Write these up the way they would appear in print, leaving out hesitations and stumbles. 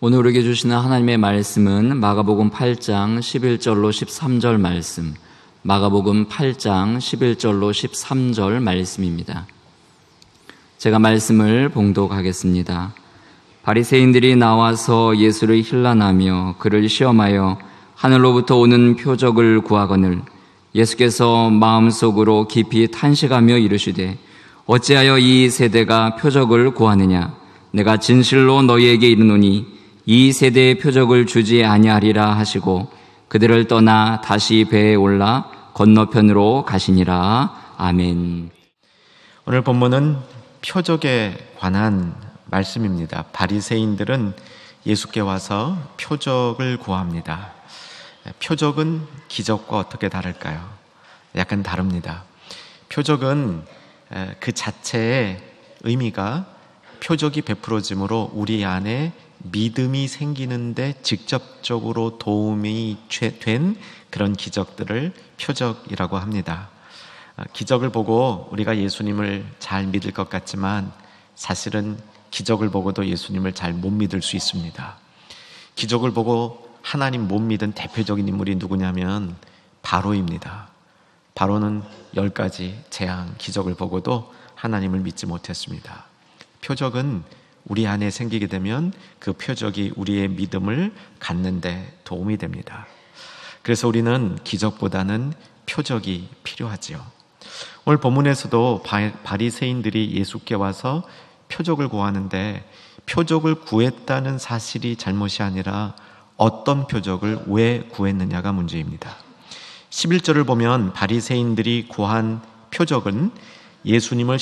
오늘 우리에게 주시는 하나님의 말씀은 마가복음 8장 11절로 13절 말씀, 마가복음 8장 11절로 13절 말씀입니다. 제가 말씀을 봉독하겠습니다. 바리새인들이 나와서 예수를 힐난하며 그를 시험하여 하늘로부터 오는 표적을 구하거늘 예수께서 마음속으로 깊이 탄식하며 이르시되 어찌하여 이 세대가 표적을 구하느냐? 내가 진실로 너희에게 이르노니 이 세대의 표적을 주지 아니하리라 하시고 그들을 떠나 다시 배에 올라 건너편으로 가시니라. 아멘. 오늘 본문은 표적에 관한 말씀입니다. 바리새인들은 예수께 와서 표적을 구합니다. 표적은 기적과 어떻게 다를까요? 약간 다릅니다. 표적은 그 자체의 의미가 표적이 베풀어짐으로 우리 안에 믿음이 생기는데 직접적으로 도움이 된 그런 기적들을 표적이라고 합니다. 기적을 보고 우리가 예수님을 잘 믿을 것 같지만 사실은 기적을 보고도 예수님을 잘 못 믿을 수 있습니다. 기적을 보고 하나님 못 믿은 대표적인 인물이 누구냐면 바로입니다. 바로는 10가지 재앙, 기적을 보고도 하나님을 믿지 못했습니다. 표적은 우리 안에 생기게 되면 그 표적이 우리의 믿음을 갖는데 도움이 됩니다. 그래서 우리는 기적보다는 표적이 필요하지요. 오늘 본문에서도 바리새인들이 예수께 와서 표적을 구하는데 표적을 구했다는 사실이 잘못이 아니라 어떤 표적을 왜 구했느냐가 문제입니다. 11절을 보면 바리새인들이 구한 표적은 예수님을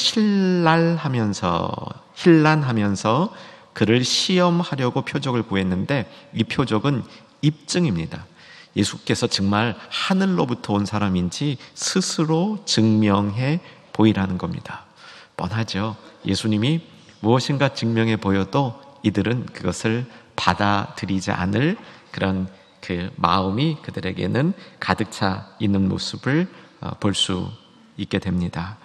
힐난하면서 그를 시험하려고 표적을 구했는데 이 표적은 입증입니다. 예수께서 정말 하늘로부터 온 사람인지 스스로 증명해 보이라는 겁니다. 뻔하죠. 예수님이 무엇인가 증명해 보여도 이들은 그것을 받아들이지 않을 그런 그 마음이 그들에게는 가득 차 있는 모습을 볼 수 있게 됩니다.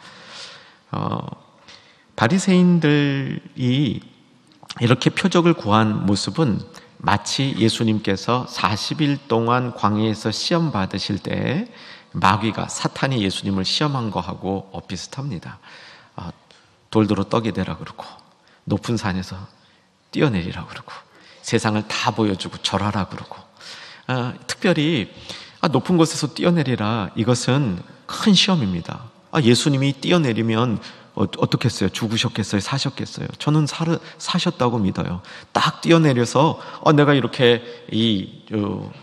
바리새인들이 이렇게 표적을 구한 모습은 마치 예수님께서 40일 동안 광야에서 시험 받으실 때 마귀가 사탄이 예수님을 시험한 거하고 비슷합니다. 돌도로 떡이 되라 그러고 높은 산에서 뛰어내리라 그러고 세상을 다 보여주고 절하라 그러고 특별히 높은 곳에서 뛰어내리라, 이것은 큰 시험입니다. 예수님이 뛰어내리면 어떻게 했어요? 죽으셨겠어요? 사셨겠어요? 저는 사셨다고 믿어요. 딱 뛰어내려서 내가 이렇게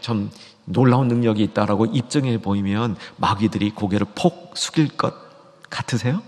좀 놀라운 능력이 있다라고 입증해 보이면 마귀들이 고개를 폭 숙일 것 같으세요?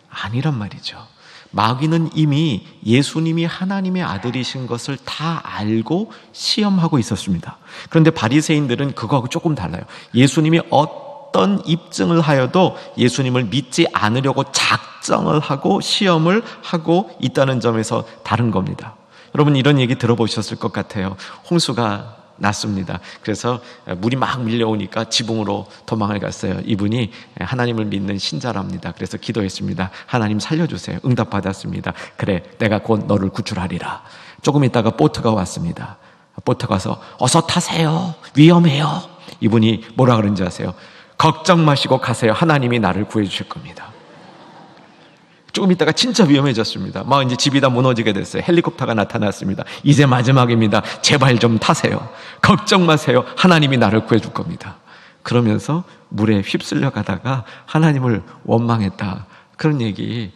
아니란 말이죠. 마귀는 이미 예수님이 하나님의 아들이신 것을 다 알고 시험하고 있었습니다. 그런데 바리새인들은 그거하고 조금 달라요. 예수님이 어떤 입증을 하여도 예수님을 믿지 않으려고 작정을 하고 시험을 하고 있다는 점에서 다른 겁니다. 여러분, 이런 얘기 들어보셨을 것 같아요. 홍수가 났습니다. 그래서 물이 막 밀려오니까 지붕으로 도망을 갔어요. 이분이 하나님을 믿는 신자랍니다. 그래서 기도했습니다. 하나님 살려주세요. 응답받았습니다. 그래, 내가 곧 너를 구출하리라. 조금 있다가 보트가 왔습니다. 보트가 와서 어서 타세요. 위험해요. 이분이 뭐라 그런지 아세요? 걱정 마시고 가세요. 하나님이 나를 구해주실 겁니다. 조금 있다가 진짜 위험해졌습니다. 막 이제 집이 다 무너지게 됐어요. 헬리콥터가 나타났습니다. 이제 마지막입니다. 제발 좀 타세요. 걱정 마세요. 하나님이 나를 구해줄 겁니다. 그러면서 물에 휩쓸려 가다가 하나님을 원망했다. 그런 얘기,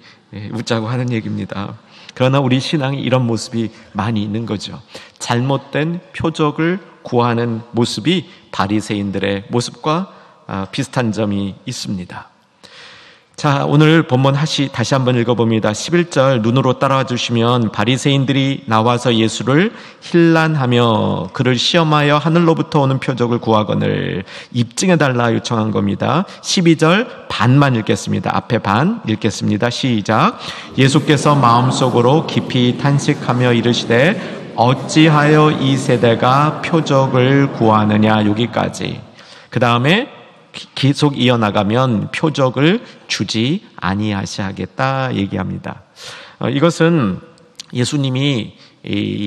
웃자고 하는 얘기입니다. 그러나 우리 신앙이 이런 모습이 많이 있는 거죠. 잘못된 표적을 구하는 모습이 바리새인들의 모습과 비슷한 점이 있습니다. 자, 오늘 본문 다시 한번 읽어봅니다. 11절 눈으로 따라와 주시면 바리새인들이 나와서 예수를 힐난하며 그를 시험하여 하늘로부터 오는 표적을 구하거늘 입증해달라 요청한 겁니다. 12절 반만 읽겠습니다. 앞에 반 읽겠습니다. 시작. 예수께서 마음속으로 깊이 탄식하며 이르시되 어찌하여 이 세대가 표적을 구하느냐. 여기까지. 그 다음에 계속 이어나가면 표적을 주지 아니하시겠다 얘기합니다. 이것은 예수님이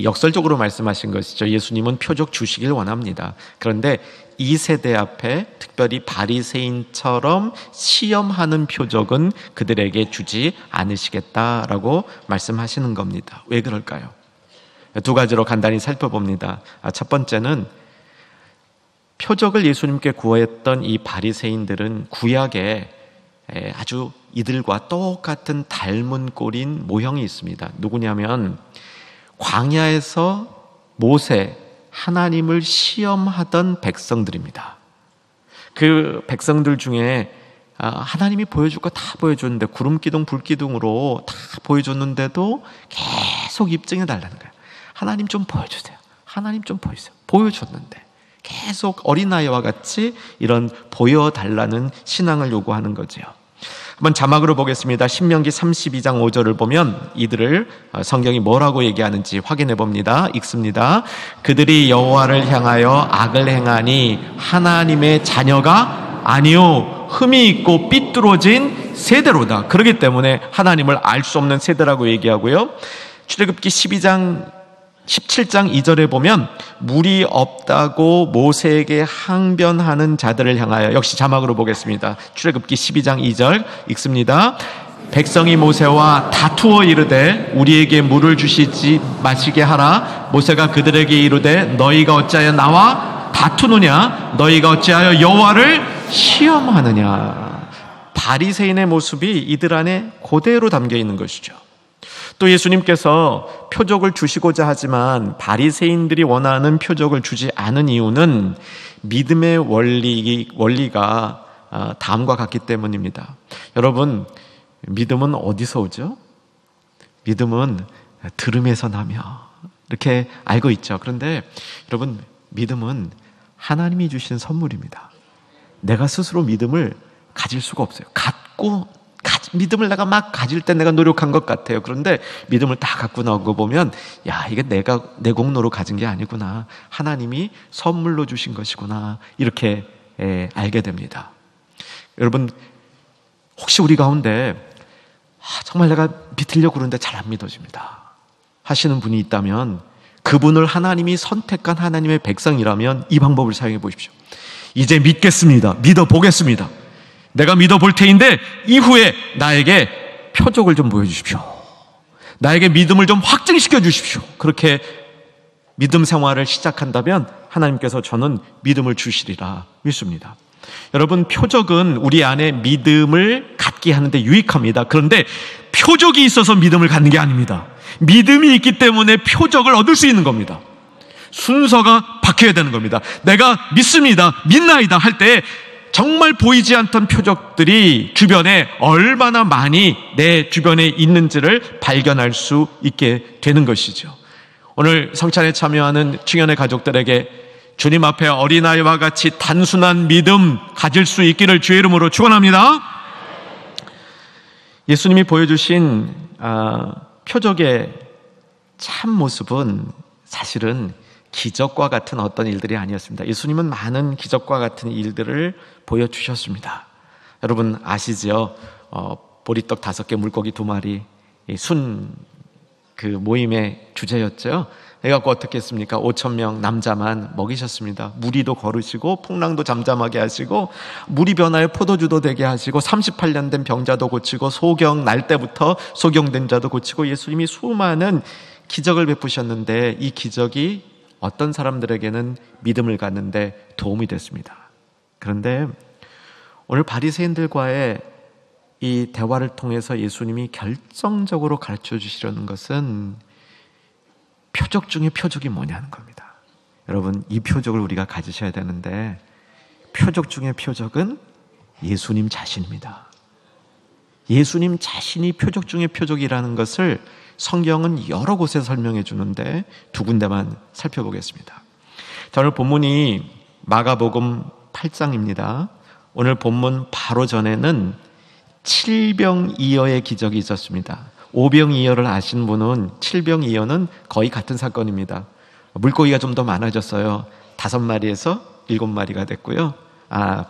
역설적으로 말씀하신 것이죠. 예수님은 표적 주시길 원합니다. 그런데 이 세대 앞에 특별히 바리새인처럼 시험하는 표적은 그들에게 주지 않으시겠다라고 말씀하시는 겁니다. 왜 그럴까요? 두 가지로 간단히 살펴봅니다. 첫 번째는 표적을 예수님께 구했던 이 바리새인들은 구약에 아주 이들과 똑같은 닮은 꼴인 모형이 있습니다. 누구냐면 광야에서 모세, 하나님을 시험하던 백성들입니다. 그 백성들 중에 하나님이 보여줄 거 다 보여줬는데 구름기둥, 불기둥으로 다 보여줬는데도 계속 입증해 달라는 거예요. 하나님 좀 보여주세요. 하나님 좀 보여주세요. 보여줬는데 계속 어린아이와 같이 이런 보여달라는 신앙을 요구하는 거죠. 한번 자막으로 보겠습니다. 신명기 32장 5절을 보면 이들을 성경이 뭐라고 얘기하는지 확인해 봅니다. 읽습니다. 그들이 여호와를 향하여 악을 행하니 하나님의 자녀가 아니요 흠이 있고 삐뚤어진 세대로다. 그렇기 때문에 하나님을 알 수 없는 세대라고 얘기하고요. 출애굽기 17장 2절에 보면 물이 없다고 모세에게 항변하는 자들을 향하여, 역시 자막으로 보겠습니다. 출애굽기 12장 2절 읽습니다. 백성이 모세와 다투어 이르되 우리에게 물을 주시지 마시게 하라. 모세가 그들에게 이르되 너희가 어찌하여 나와 다투느냐? 너희가 어찌하여 여호와를 시험하느냐? 바리새인의 모습이 이들 안에 그대로 담겨 있는 것이죠. 또 예수님께서 표적을 주시고자 하지만 바리새인들이 원하는 표적을 주지 않은 이유는 믿음의 원리가 다음과 같기 때문입니다. 여러분, 믿음은 어디서 오죠? 믿음은 들음에서 나며 이렇게 알고 있죠. 그런데 여러분, 믿음은 하나님이 주신 선물입니다. 내가 스스로 믿음을 가질 수가 없어요. 믿음을 내가 막 가질 때 내가 노력한 것 같아요. 그런데 믿음을 다 갖고 나오고 보면 이게 내가 내 공로로 가진 게 아니구나. 하나님이 선물로 주신 것이구나. 이렇게 알게 됩니다. 여러분, 혹시 우리 가운데 정말 내가 믿으려고 그러는데 잘 안 믿어집니다 하시는 분이 있다면, 그분을 하나님이 선택한 하나님의 백성이라면 이 방법을 사용해 보십시오. 이제 믿겠습니다. 믿어보겠습니다. 내가 믿어볼 테인데 이후에 나에게 표적을 좀 보여주십시오. 나에게 믿음을 좀 확증시켜 주십시오. 그렇게 믿음 생활을 시작한다면 하나님께서 저는 믿음을 주시리라 믿습니다. 여러분, 표적은 우리 안에 믿음을 갖게 하는데 유익합니다. 그런데 표적이 있어서 믿음을 갖는 게 아닙니다. 믿음이 있기 때문에 표적을 얻을 수 있는 겁니다. 순서가 바뀌어야 되는 겁니다. 내가 믿습니다, 믿나이다 할 때 정말 보이지 않던 표적들이 주변에 얼마나 많이 내 주변에 있는지를 발견할 수 있게 되는 것이죠. 오늘 성찬에 참여하는 충현의 가족들에게 주님 앞에 어린아이와 같이 단순한 믿음 가질 수 있기를 주의 이름으로 축원합니다. 예수님이 보여주신 표적의 참 모습은 사실은 기적과 같은 어떤 일들이 아니었습니다. 예수님은 많은 기적과 같은 일들을 보여주셨습니다. 여러분 아시죠? 보리떡 5개, 물고기 2마리, 그 모임의 주제였죠. 그래갖고 어떻게 했습니까? 5,000명 남자만 먹이셨습니다. 무리도 거르시고 풍랑도 잠잠하게 하시고 물이 변하여 포도주도 되게 하시고 38년 된 병자도 고치고 소경 날 때부터 소경된 자도 고치고 예수님이 수많은 기적을 베푸셨는데 이 기적이 어떤 사람들에게는 믿음을 갖는데 도움이 됐습니다. 그런데 오늘 바리새인들과의 이 대화를 통해서 예수님이 결정적으로 가르쳐 주시려는 것은 표적 중에 표적이 뭐냐는 겁니다. 여러분, 이 표적을 우리가 가지셔야 되는데 표적 중에 표적은 예수님 자신입니다. 예수님 자신이 표적 중에 표적이라는 것을 성경은 여러 곳에 설명해 주는데 두 군데만 살펴보겠습니다. 자, 오늘 본문이 마가복음 8장입니다. 오늘 본문 바로 전에는 7병이어의 기적이 있었습니다. 5병이어를 아시는 분은 7병이어는 거의 같은 사건입니다. 물고기가 좀 더 많아졌어요. 5마리에서 7마리가 됐고요.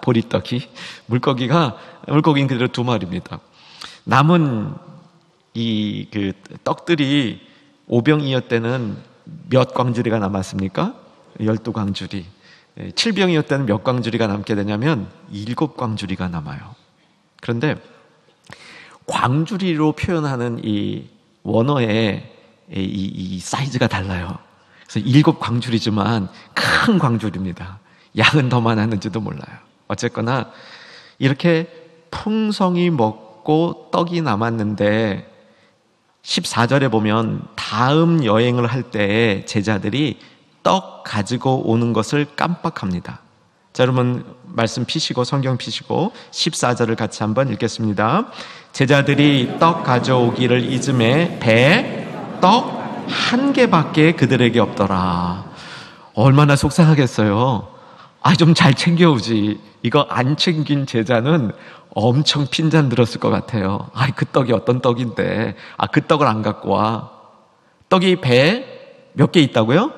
보리떡이 물고기는 그대로 2마리입니다. 남은 그 떡들이 5병이어 때는 몇 광주리가 남았습니까? 12광주리. 7병이어 때는 몇 광주리가 남게 되냐면 7광주리가 남아요. 그런데 광주리로 표현하는 이 원어의 이 사이즈가 달라요. 그래서 7광주리지만 큰 광주리입니다. 양은 더 많았는지도 몰라요. 어쨌거나 이렇게 풍성히 먹고 떡이 남았는데 14절에 보면 다음 여행을 할 때 제자들이 떡 가지고 오는 것을 깜빡합니다. 자, 여러분 말씀 피시고 성경 피시고 14절을 같이 한번 읽겠습니다. 제자들이 떡 가져오기를 잊음에 배에 떡 한 개밖에 그들에게 없더라. 얼마나 속상하겠어요. 좀 잘 챙겨오지. 이거 안 챙긴 제자는 엄청 핀잔 들었을 것 같아요. 그 떡이 어떤 떡인데, 그 떡을 안 갖고 와. 떡이 배에 몇 개 있다고요?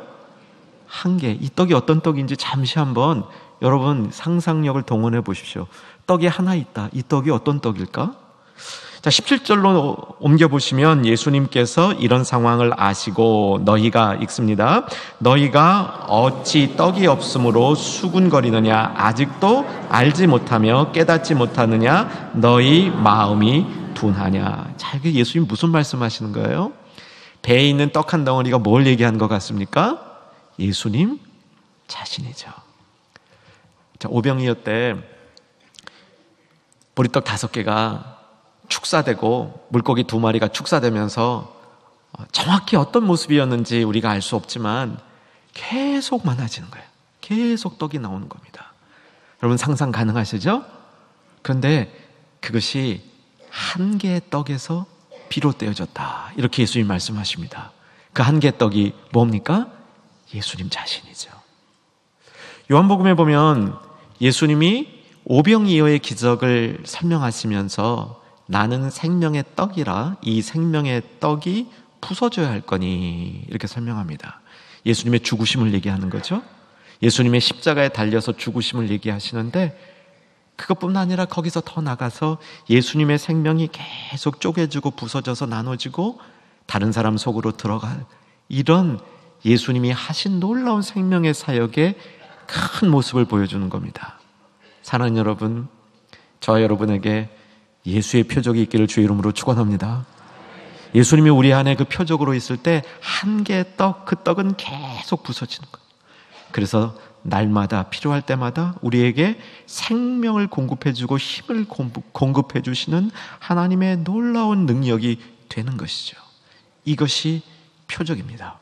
한 개. 이 떡이 어떤 떡인지 잠시 한번 여러분 상상력을 동원해 보십시오. 떡이 하나 있다. 이 떡이 어떤 떡일까? 자, 17절로 옮겨보시면 예수님께서 이런 상황을 아시고 너희가 읽습니다. 너희가 어찌 떡이 없으므로 수군거리느냐? 아직도 알지 못하며 깨닫지 못하느냐? 너희 마음이 둔하냐? 자, 이게 예수님 무슨 말씀하시는 거예요? 배에 있는 떡 한 덩어리가 뭘 얘기하는 것 같습니까? 예수님 자신이죠. 자, 오병이어 때 보리떡 5개가 축사되고 물고기 2마리가 축사되면서 정확히 어떤 모습이었는지 우리가 알 수 없지만 계속 많아지는 거예요. 계속 떡이 나오는 겁니다. 여러분 상상 가능하시죠? 그런데 그것이 한 개의 떡에서 비롯되어졌다. 이렇게 예수님 말씀하십니다. 그 한 개의 떡이 뭡니까? 예수님 자신이죠. 요한복음에 보면 예수님이 오병이어의 기적을 설명하시면서 나는 생명의 떡이라 이 생명의 떡이 부서져야 할 거니 이렇게 설명합니다. 예수님의 죽으심을 얘기하는 거죠. 예수님의 십자가에 달려서 죽으심을 얘기하시는데 그것뿐만 아니라 거기서 더 나가서 예수님의 생명이 계속 쪼개지고 부서져서 나눠지고 다른 사람 속으로 들어갈 이런 예수님이 하신 놀라운 생명의 사역의 큰 모습을 보여주는 겁니다. 사랑하는 여러분, 저와 여러분에게 예수의 표적이 있기를 주의 이름으로 축원합니다. 예수님이 우리 안에 그 표적으로 있을 때 한 개의 떡, 그 떡은 계속 부서지는 거예요. 그래서 날마다 필요할 때마다 우리에게 생명을 공급해주고 힘을 공급해주시는 하나님의 놀라운 능력이 되는 것이죠. 이것이 표적입니다.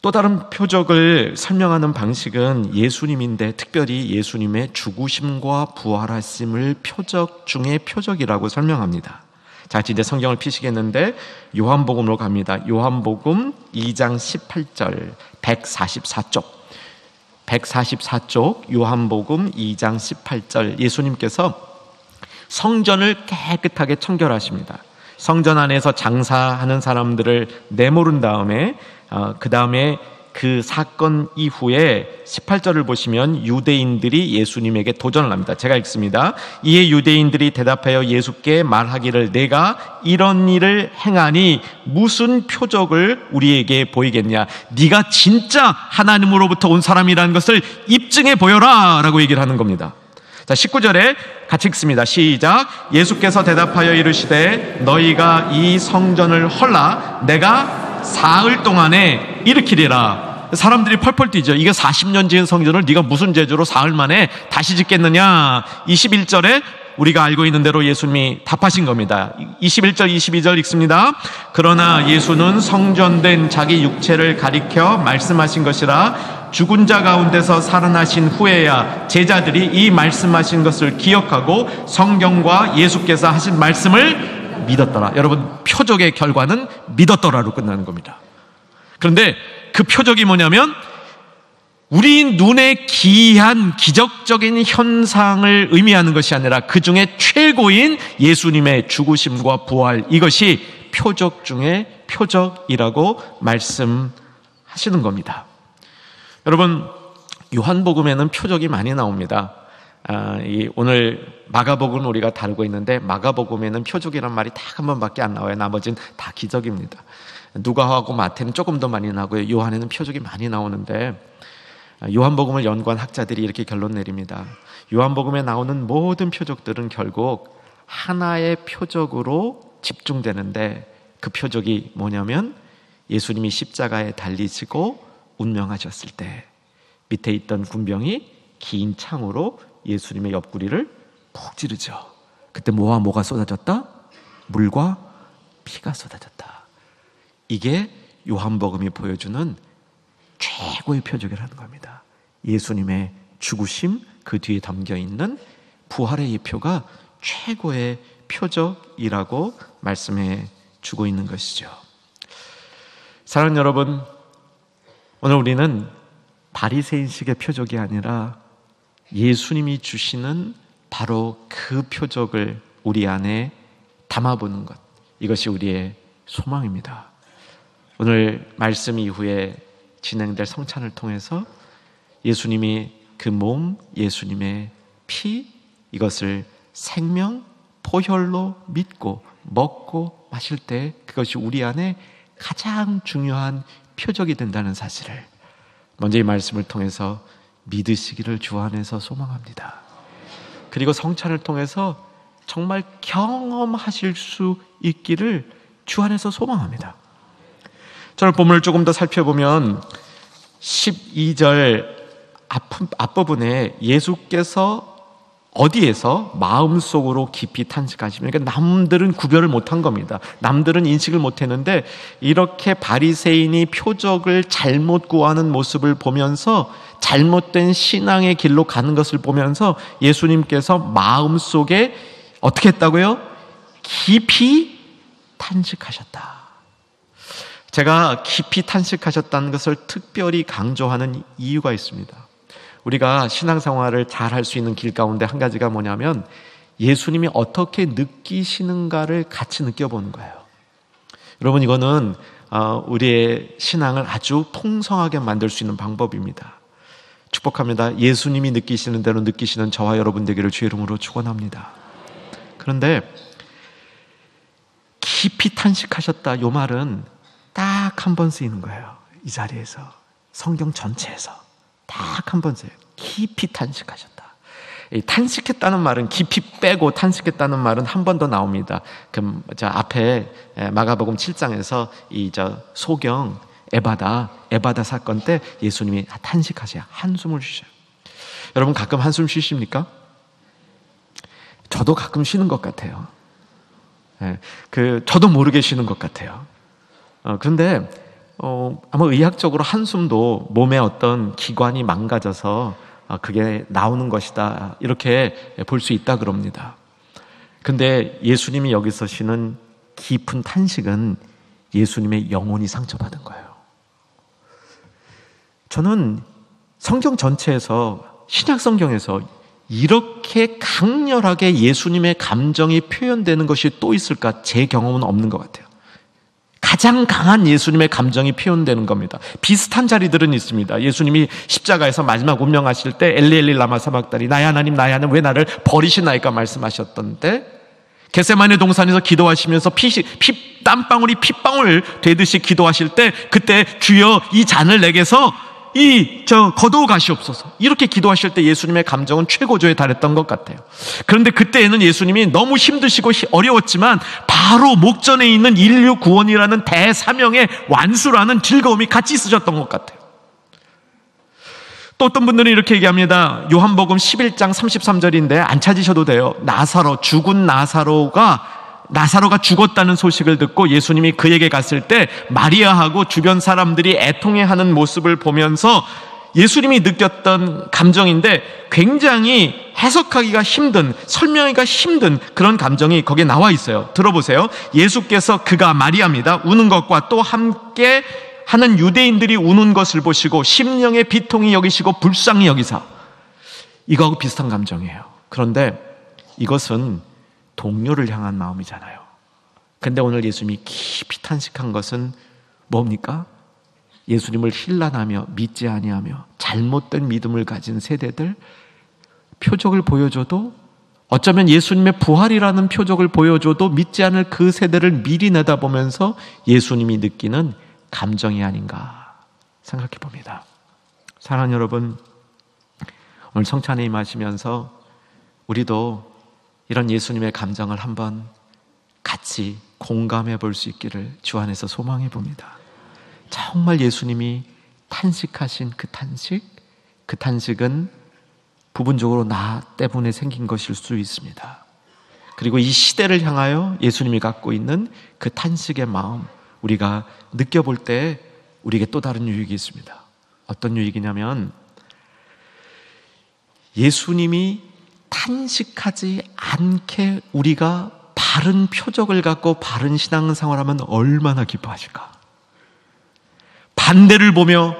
또 다른 표적을 설명하는 방식은 예수님인데 특별히 예수님의 죽으심과 부활하심을 표적 중에 표적이라고 설명합니다. 자, 이제 성경을 피시겠는데 요한복음으로 갑니다. 요한복음 2장 18절 144쪽 144쪽 요한복음 2장 18절 예수님께서 성전을 깨끗하게 청결하십니다. 성전 안에서 장사하는 사람들을 내모른 다음에 그 다음에 그 사건 이후에 18절을 보시면 유대인들이 예수님에게 도전을 합니다. 제가 읽습니다. 이에 유대인들이 대답하여 예수께 말하기를 내가 이런 일을 행하니 무슨 표적을 우리에게 보이겠냐? 네가 진짜 하나님으로부터 온 사람이라는 것을 입증해 보여라 라고 얘기를 하는 겁니다. 자, 19절에 같이 읽습니다. 시작. 예수께서 대답하여 이르시되 너희가 이 성전을 헐라 내가 사흘 동안에 일으키리라. 사람들이 펄펄 뛰죠. 이게 40년 지은 성전을 네가 무슨 재주로 사흘 만에 다시 짓겠느냐. 21절에 우리가 알고 있는 대로 예수님이 답하신 겁니다. 21절 22절 읽습니다. 그러나 예수는 성전된 자기 육체를 가리켜 말씀하신 것이라 죽은 자 가운데서 살아나신 후에야 제자들이 이 말씀하신 것을 기억하고 성경과 예수께서 하신 말씀을 믿었더라. 여러분, 표적의 결과는 믿었더라로 끝나는 겁니다. 그런데 그 표적이 뭐냐면 우리 눈에 기이한 기적적인 현상을 의미하는 것이 아니라 그 중에 최고인 예수님의 죽으심과 부활, 이것이 표적 중에 표적이라고 말씀하시는 겁니다. 여러분, 요한복음에는 표적이 많이 나옵니다. 오늘 마가복음은 우리가 다루고 있는데 마가복음에는 표적이란 말이 딱 한 번밖에 안 나와요. 나머지는 다 기적입니다. 누가하고 마태는 조금 더 많이 나고요. 요한에는 표적이 많이 나오는데 요한복음을 연구한 학자들이 이렇게 결론 내립니다. 요한복음에 나오는 모든 표적들은 결국 하나의 표적으로 집중되는데 그 표적이 뭐냐면 예수님이 십자가에 달리시고 운명하셨을 때 밑에 있던 군병이 긴 창으로 예수님의 옆구리를 푹 찌르죠. 그때 뭐와 뭐가 쏟아졌다? 물과 피가 쏟아졌다. 이게 요한복음이 보여주는 최고의 표적이라는 겁니다. 예수님의 죽으심, 그 뒤에 담겨있는 부활의 예표가 최고의 표적이라고 말씀해 주고 있는 것이죠. 사랑하는 여러분, 오늘 우리는 바리새인식의 표적이 아니라 예수님이 주시는 바로 그 표적을 우리 안에 담아보는 것, 이것이 우리의 소망입니다. 오늘 말씀 이후에 진행될 성찬을 통해서 예수님이 그 몸, 예수님의 피, 이것을 생명, 포혈로 믿고 먹고 마실 때 그것이 우리 안에 가장 중요한 표적이 된다는 사실을 먼저 이 말씀을 통해서 믿으시기를 주 안에서 소망합니다. 그리고 성찬을 통해서 정말 경험하실 수 있기를 주 안에서 소망합니다. 저는 본문을 조금 더 살펴보면 12절 앞부분에 예수께서 어디에서 마음속으로 깊이 탄식하시면, 그러니까 남들은 구별을 못한 겁니다. 남들은 인식을 못했는데 이렇게 바리새인이 표적을 잘못 구하는 모습을 보면서 잘못된 신앙의 길로 가는 것을 보면서 예수님께서 마음속에 어떻게 했다고요? 깊이 탄식하셨다. 제가 깊이 탄식하셨다는 것을 특별히 강조하는 이유가 있습니다. 우리가 신앙생활을 잘 할 수 있는 길 가운데 한 가지가 뭐냐면 예수님이 어떻게 느끼시는가를 같이 느껴보는 거예요. 여러분, 이거는 우리의 신앙을 아주 풍성하게 만들 수 있는 방법입니다. 축복합니다. 예수님이 느끼시는 대로 느끼시는 저와 여러분 되기를 주의 이름으로 축원합니다. 그런데 깊이 탄식하셨다, 이 말은 딱 한 번 쓰이는 거예요. 이 자리에서, 성경 전체에서 딱 한 번 써요. 깊이 탄식하셨다. 탄식했다는 말은 깊이 빼고 탄식했다는 말은 한 번 더 나옵니다. 그럼 저 앞에 마가복음 7장에서 소경 에바다 사건 때 예수님이 탄식하세요. 한숨을 쉬셔요. 여러분, 가끔 한숨 쉬십니까? 저도 가끔 쉬는 것 같아요. 저도 모르게 쉬는 것 같아요. 그런데 아마 의학적으로 한숨도 몸의 어떤 기관이 망가져서 그게 나오는 것이다, 이렇게 볼 수 있다 그럽니다. 근데 예수님이 여기서 쉬는 깊은 탄식은 예수님의 영혼이 상처받은 거예요. 저는 성경 전체에서, 신약 성경에서 이렇게 강렬하게 예수님의 감정이 표현되는 것이 또 있을까? 제 경험은 없는 것 같아요. 가장 강한 예수님의 감정이 표현되는 겁니다. 비슷한 자리들은 있습니다. 예수님이 십자가에서 마지막 운명하실 때 엘리 엘리 라마 사박다니, 나의 하나님 왜 나를 버리시나이까 말씀하셨던데, 겟세마네 동산에서 기도하시면서 땀방울이 핏방울 되듯이 기도하실 때 그때 주여 이 잔을 내게서 거두어 가시옵소서, 이렇게 기도하실 때 예수님의 감정은 최고조에 달했던 것 같아요. 그런데 그때에는 예수님이 너무 힘드시고 어려웠지만 바로 목전에 있는 인류 구원이라는 대사명의 완수라는 즐거움이 같이 있으셨던 것 같아요. 또 어떤 분들은 이렇게 얘기합니다. 요한복음 11장 33절인데 안 찾으셔도 돼요. 죽은 나사로가 죽었다는 소식을 듣고 예수님이 그에게 갔을 때 마리아하고 주변 사람들이 애통해하는 모습을 보면서 예수님이 느꼈던 감정인데 굉장히 해석하기가 힘든, 설명하기가 힘든 그런 감정이 거기에 나와 있어요. 들어보세요. 예수께서, 그가 마리아입니다, 우는 것과 또 함께 하는 유대인들이 우는 것을 보시고 심령의 비통이 여기시고 불쌍히 여기사. 이거하고 비슷한 감정이에요. 그런데 이것은 동료를 향한 마음이잖아요. 근데 오늘 예수님이 깊이 탄식한 것은 뭡니까? 예수님을 힐난하며 믿지 아니하며 잘못된 믿음을 가진 세대들, 표적을 보여줘도, 어쩌면 예수님의 부활이라는 표적을 보여줘도 믿지 않을 그 세대를 미리 내다보면서 예수님이 느끼는 감정이 아닌가 생각해 봅니다. 사랑하는 여러분, 오늘 성찬에 임하시면서 우리도 이런 예수님의 감정을 한번 같이 공감해 볼 수 있기를 주 안에서 소망해 봅니다. 정말 예수님이 탄식하신 그 탄식은 부분적으로 나 때문에 생긴 것일 수 있습니다. 그리고 이 시대를 향하여 예수님이 갖고 있는 그 탄식의 마음, 우리가 느껴볼 때 우리에게 또 다른 유익이 있습니다. 어떤 유익이냐면, 예수님이 탄식하지 않게 우리가 바른 표적을 갖고 바른 신앙생활하면 얼마나 기뻐하실까? 반대를 보며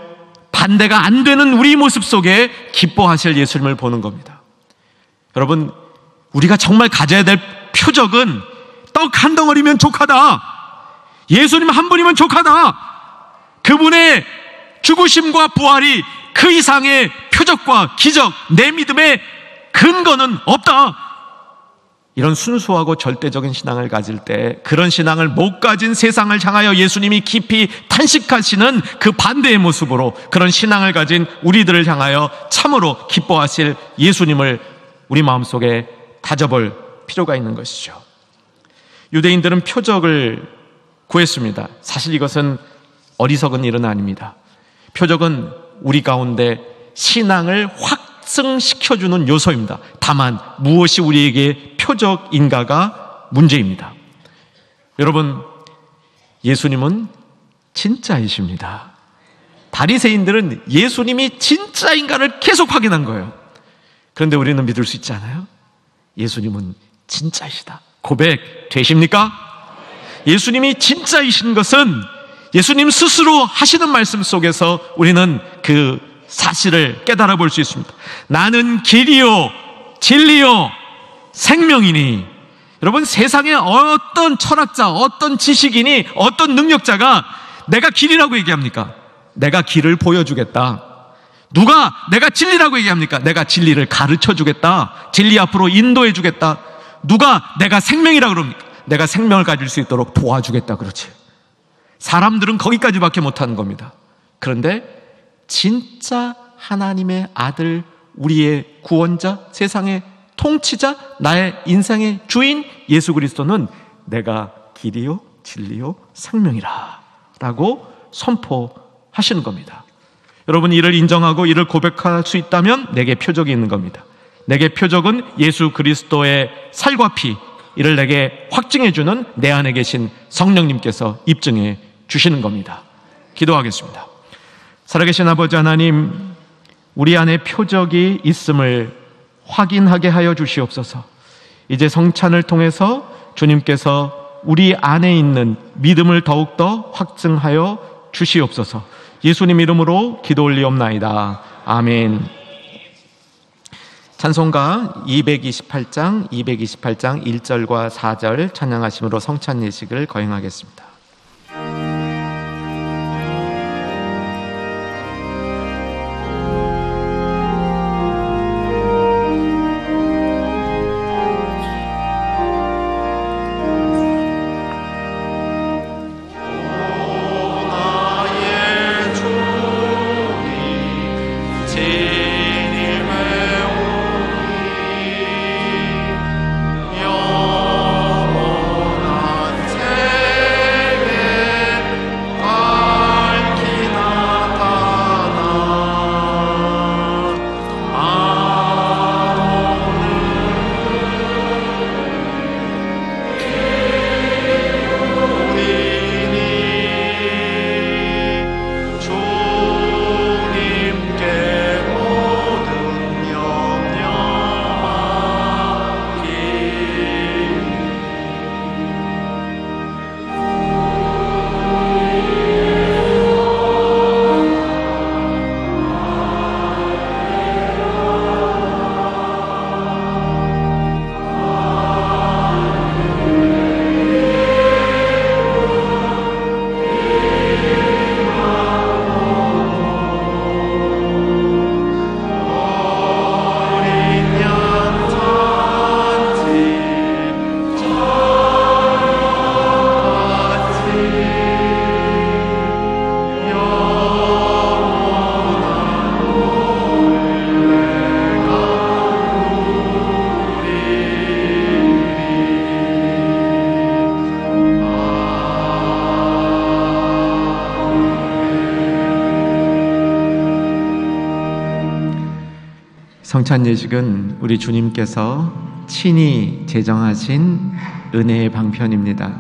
반대가 안 되는 우리 모습 속에 기뻐하실 예수님을 보는 겁니다. 여러분, 우리가 정말 가져야 될 표적은 떡 한 덩어리면 족하다, 예수님 한 분이면 족하다, 그분의 죽으심과 부활이 그 이상의 표적과 기적, 내 믿음의 근거는 없다, 이런 순수하고 절대적인 신앙을 가질 때, 그런 신앙을 못 가진 세상을 향하여 예수님이 깊이 탄식하시는 그 반대의 모습으로 그런 신앙을 가진 우리들을 향하여 참으로 기뻐하실 예수님을 우리 마음속에 다져볼 필요가 있는 것이죠. 유대인들은 표적을 구했습니다. 사실 이것은 어리석은 일은 아닙니다. 표적은 우리 가운데 신앙을 확증시켜주는 요소입니다. 다만 무엇이 우리에게 표적인가가 문제입니다. 여러분, 예수님은 진짜이십니다. 바리새인들은 예수님이 진짜인가를 계속 확인한 거예요. 그런데 우리는 믿을 수 있지 않아요? 예수님은 진짜이시다. 고백 되십니까? 예수님이 진짜이신 것은 예수님 스스로 하시는 말씀 속에서 우리는 그 사실을 깨달아 볼 수 있습니다. 나는 길이요 진리요 생명이니. 여러분, 세상에 어떤 철학자, 어떤 지식인이, 어떤 능력자가 내가 길이라고 얘기합니까? 내가 길을 보여주겠다. 누가 내가 진리라고 얘기합니까? 내가 진리를 가르쳐 주겠다, 진리 앞으로 인도해 주겠다. 누가 내가 생명이라고 그럽니까? 내가 생명을 가질 수 있도록 도와주겠다 그러지. 사람들은 거기까지밖에 못하는 겁니다. 그런데 진짜 하나님의 아들, 우리의 구원자, 세상의 통치자, 나의 인생의 주인 예수 그리스도는 내가 길이요 진리요 생명이라 라고 선포하시는 겁니다. 여러분, 이를 인정하고 이를 고백할 수 있다면 내게 표적이 있는 겁니다. 내게 표적은 예수 그리스도의 살과 피, 이를 내게 확증해주는 내 안에 계신 성령님께서 입증해 주시는 겁니다. 기도하겠습니다. 살아계신 아버지 하나님, 우리 안에 표적이 있음을 확인하게 하여 주시옵소서. 이제 성찬을 통해서 주님께서 우리 안에 있는 믿음을 더욱더 확증하여 주시옵소서. 예수님 이름으로 기도 올리옵나이다. 아멘. 찬송가 228장 1절과 4절 찬양하심으로 성찬 예식을 거행하겠습니다. 영원한 성찬 예식은 우리 주님께서 친히 제정하신 은혜의 방편입니다.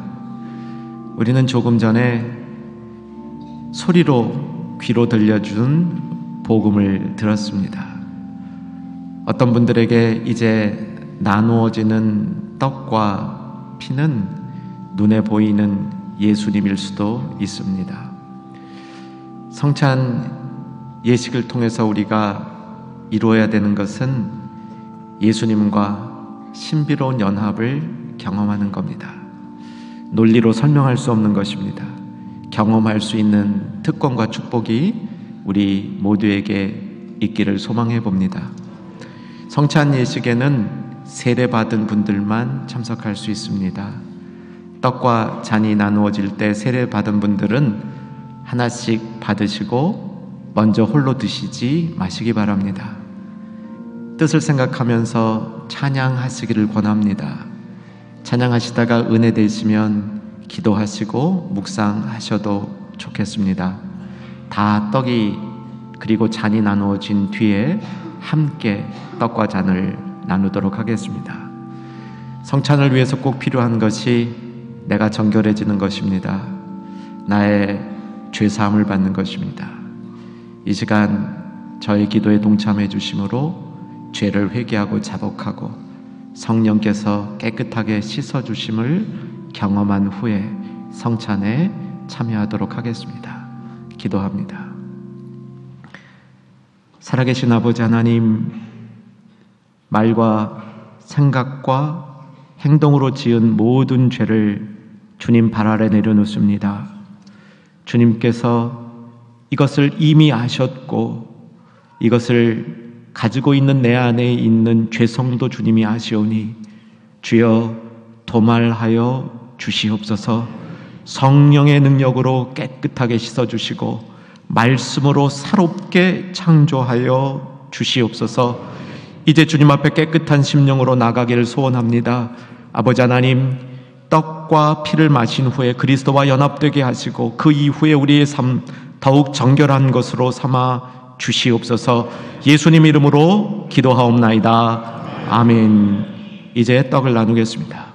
우리는 조금 전에 소리로 귀로 들려준 복음을 들었습니다. 어떤 분들에게 이제 나누어지는 떡과 피는 눈에 보이는 예수님일 수도 있습니다. 성찬 예식을 통해서 우리가 이루어야 되는 것은 예수님과 신비로운 연합을 경험하는 겁니다. 논리로 설명할 수 없는 것입니다. 경험할 수 있는 특권과 축복이 우리 모두에게 있기를 소망해 봅니다. 성찬 예식에는 세례받은 분들만 참석할 수 있습니다. 떡과 잔이 나누어질 때 세례받은 분들은 하나씩 받으시고 먼저 홀로 드시지 마시기 바랍니다. 뜻을 생각하면서 찬양하시기를 권합니다. 찬양하시다가 은혜 되시면 기도하시고 묵상하셔도 좋겠습니다. 다 떡이 그리고 잔이 나누어진 뒤에 함께 떡과 잔을 나누도록 하겠습니다. 성찬을 위해서 꼭 필요한 것이 내가 정결해지는 것입니다. 나의 죄사함을 받는 것입니다. 이 시간 저의 기도에 동참해 주심으로 죄를 회개하고 자복하고 성령께서 깨끗하게 씻어주심을 경험한 후에 성찬에 참여하도록 하겠습니다. 기도합니다. 살아계신 아버지 하나님, 말과 생각과 행동으로 지은 모든 죄를 주님 발 아래 내려놓습니다. 주님께서 이것을 이미 아셨고 이것을 가지고 있는 내 안에 있는 죄성도 주님이 아시오니 주여 도말하여 주시옵소서. 성령의 능력으로 깨끗하게 씻어주시고 말씀으로 새롭게 창조하여 주시옵소서. 이제 주님 앞에 깨끗한 심령으로 나가기를 소원합니다. 아버지 하나님, 떡과 피를 마신 후에 그리스도와 연합되게 하시고 그 이후에 우리의 삶 더욱 정결한 것으로 삼아 주시옵소서. 예수님 이름으로 기도하옵나이다. 아멘. 이제 떡을 나누겠습니다.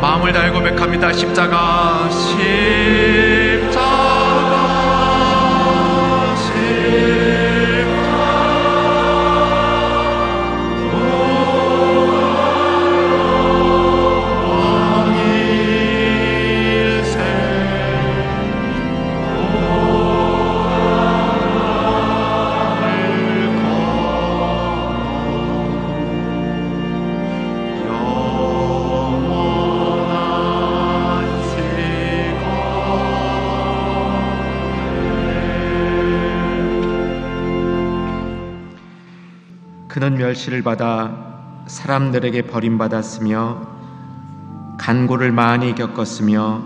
마음을 다해 고백합니다. 십자가, 십자가, 멸시를 받아 사람들에게 버림받았으며 간고를 많이 겪었으며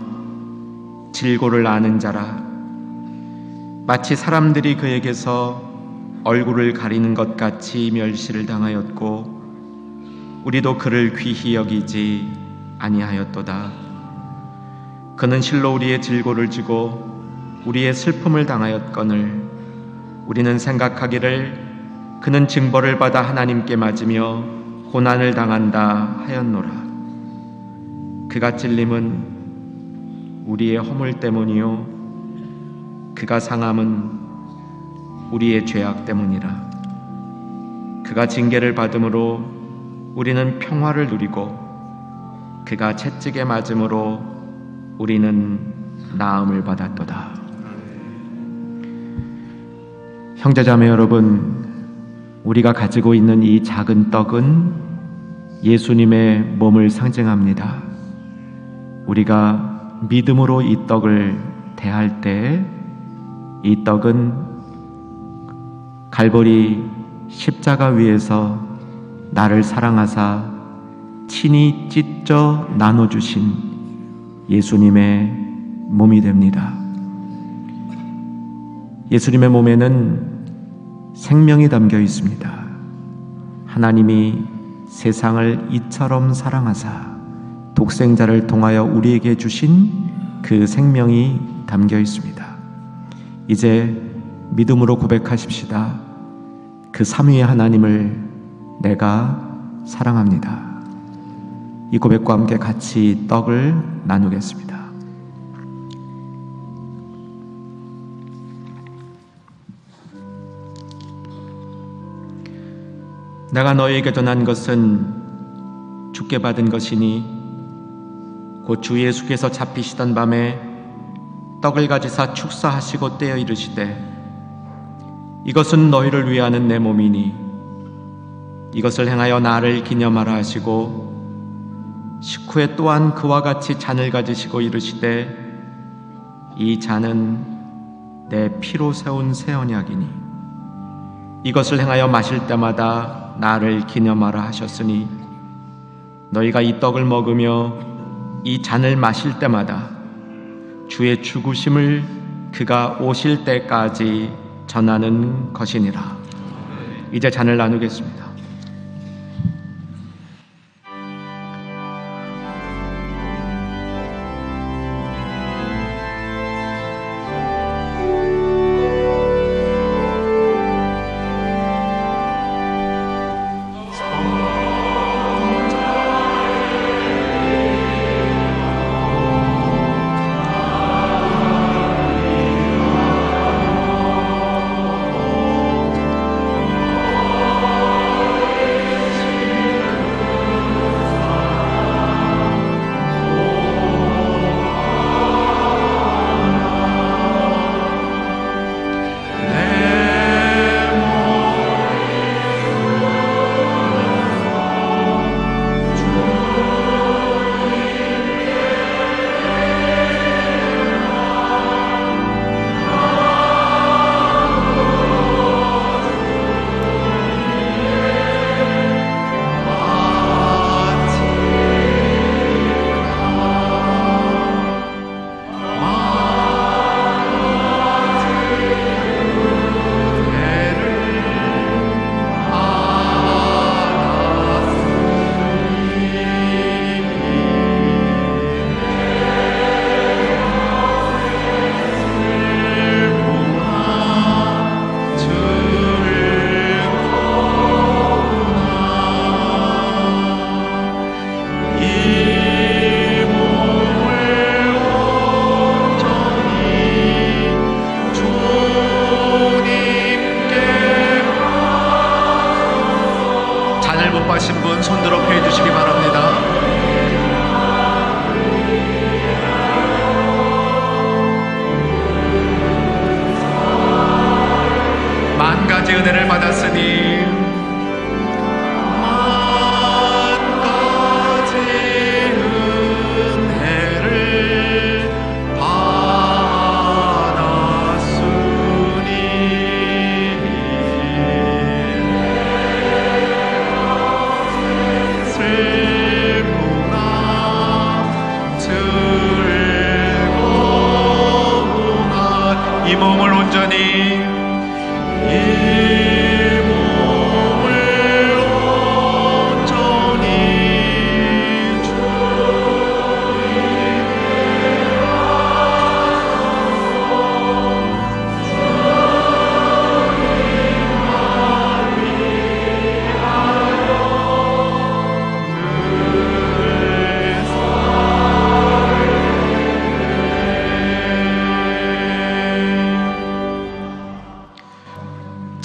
질고를 아는 자라. 마치 사람들이 그에게서 얼굴을 가리는 것 같이 멸시를 당하였고 우리도 그를 귀히 여기지 아니하였도다. 그는 실로 우리의 질고를 지고 우리의 슬픔을 당하였거늘 우리는 생각하기를 그는 징벌을 받아 하나님께 맞으며 고난을 당한다 하였노라. 그가 찔림은 우리의 허물 때문이요 그가 상함은 우리의 죄악 때문이라. 그가 징계를 받음으로 우리는 평화를 누리고 그가 채찍에 맞음으로 우리는 나음을 받았도다. 형제자매 여러분, 우리가 가지고 있는 이 작은 떡은 예수님의 몸을 상징합니다. 우리가 믿음으로 이 떡을 대할 때 이 떡은 갈보리 십자가 위에서 나를 사랑하사 친히 찢어 나눠주신 예수님의 몸이 됩니다. 예수님의 몸에는 생명이 담겨 있습니다. 하나님이 세상을 이처럼 사랑하사 독생자를 통하여 우리에게 주신 그 생명이 담겨 있습니다. 이제 믿음으로 고백하십시다. 그 삼위의 하나님을 내가 사랑합니다. 이 고백과 함께 같이 떡을 나누겠습니다. 내가 너희에게 전한 것은 주께 받은 것이니 곧 주 예수께서 잡히시던 밤에 떡을 가지사 축사하시고 떼어 이르시되 이것은 너희를 위하는 내 몸이니 이것을 행하여 나를 기념하라 하시고 식후에 또한 그와 같이 잔을 가지시고 이르시되 이 잔은 내 피로 세운 새 언약이니 이것을 행하여 마실 때마다 나를 기념하라 하셨으니 너희가 이 떡을 먹으며 이 잔을 마실 때마다 주의 죽으심을 그가 오실 때까지 전하는 것이니라. 이제 잔을 나누겠습니다. 하신 분 손들어 펴 주시기 바랍니다. 만 가지 은혜를 받았으니 만 가지 은혜를 받았으니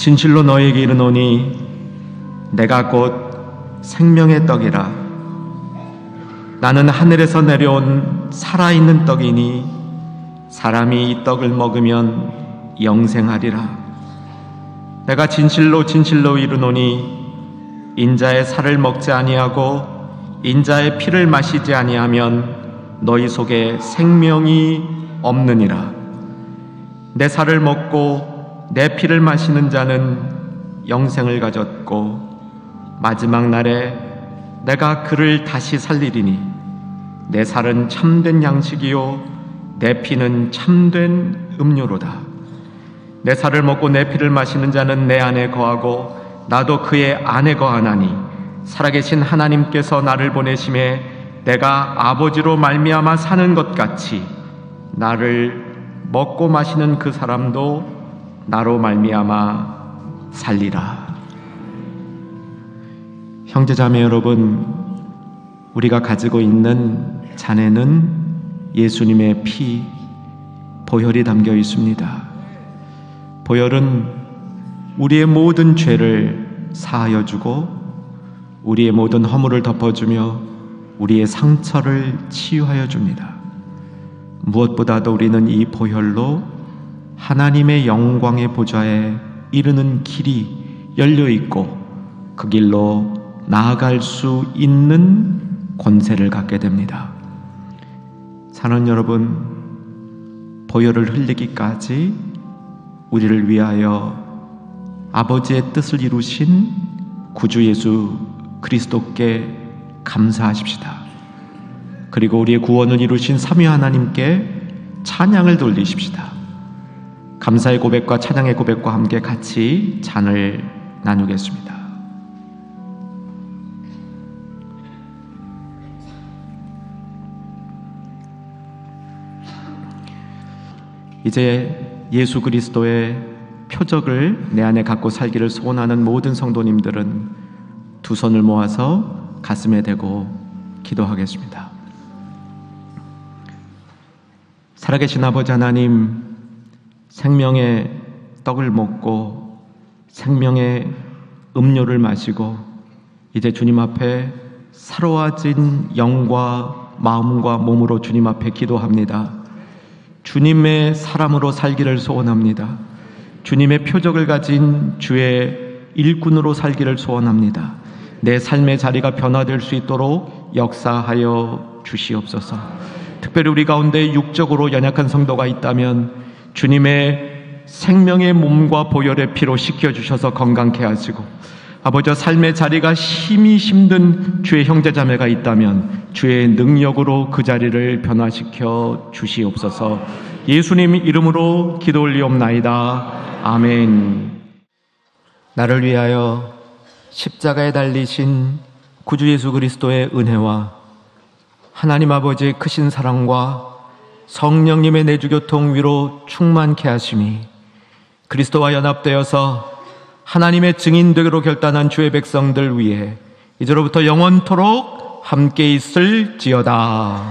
진실로 너에게 이르노니 내가 곧 생명의 떡이라. 나는 하늘에서 내려온 살아있는 떡이니 사람이 이 떡을 먹으면 영생하리라. 내가 진실로 진실로 이르노니 인자의 살을 먹지 아니하고 인자의 피를 마시지 아니하면 너희 속에 생명이 없느니라. 내 살을 먹고 내 피를 마시는 자는 영생을 가졌고 마지막 날에 내가 그를 다시 살리리니 내 살은 참된 양식이요 내 피는 참된 음료로다. 내 살을 먹고 내 피를 마시는 자는 내 안에 거하고 나도 그의 안에 거하나니 살아계신 하나님께서 나를 보내심에 내가 아버지로 말미암아 사는 것 같이 나를 먹고 마시는 그 사람도 나로 말미암아 살리라. 형제자매 여러분, 우리가 가지고 있는 잔에는 예수님의 피, 보혈이 담겨 있습니다. 보혈은 우리의 모든 죄를 사하여 주고 우리의 모든 허물을 덮어주며 우리의 상처를 치유하여 줍니다. 무엇보다도 우리는 이 보혈로 하나님의 영광의 보좌에 이르는 길이 열려 있고 그 길로 나아갈 수 있는 권세를 갖게 됩니다. 사는 여러분, 보혈을 흘리기까지 우리를 위하여 아버지의 뜻을 이루신 구주 예수 그리스도께 감사하십시다. 그리고 우리의 구원을 이루신 삼위 하나님께 찬양을 돌리십시다. 감사의 고백과 찬양의 고백과 함께 같이 잔을 나누겠습니다. 이제 예수 그리스도의 표적을 내 안에 갖고 살기를 소원하는 모든 성도님들은 두 손을 모아서 가슴에 대고 기도하겠습니다. 살아계신 아버지 하나님, 생명의 떡을 먹고 생명의 음료를 마시고 이제 주님 앞에 새로워진 영과 마음과 몸으로 주님 앞에 기도합니다. 주님의 사람으로 살기를 소원합니다. 주님의 표적을 가진 주의 일꾼으로 살기를 소원합니다. 내 삶의 자리가 변화될 수 있도록 역사하여 주시옵소서. 특별히 우리 가운데 육적으로 연약한 성도가 있다면 주님의 생명의 몸과 보혈의 피로 씻겨주셔서 건강케 하시고, 아버지 삶의 자리가 힘이 힘든 주의 형제자매가 있다면 주의 능력으로 그 자리를 변화시켜 주시옵소서. 예수님 이름으로 기도 올리옵나이다. 아멘. 나를 위하여 십자가에 달리신 구주 예수 그리스도의 은혜와 하나님 아버지의 크신 사랑과 성령님의 내주교통 위로 충만케 하심이 그리스도와 연합되어서 하나님의 증인 되기로 결단한 주의 백성들 위해 이제로부터 영원토록 함께 있을지어다.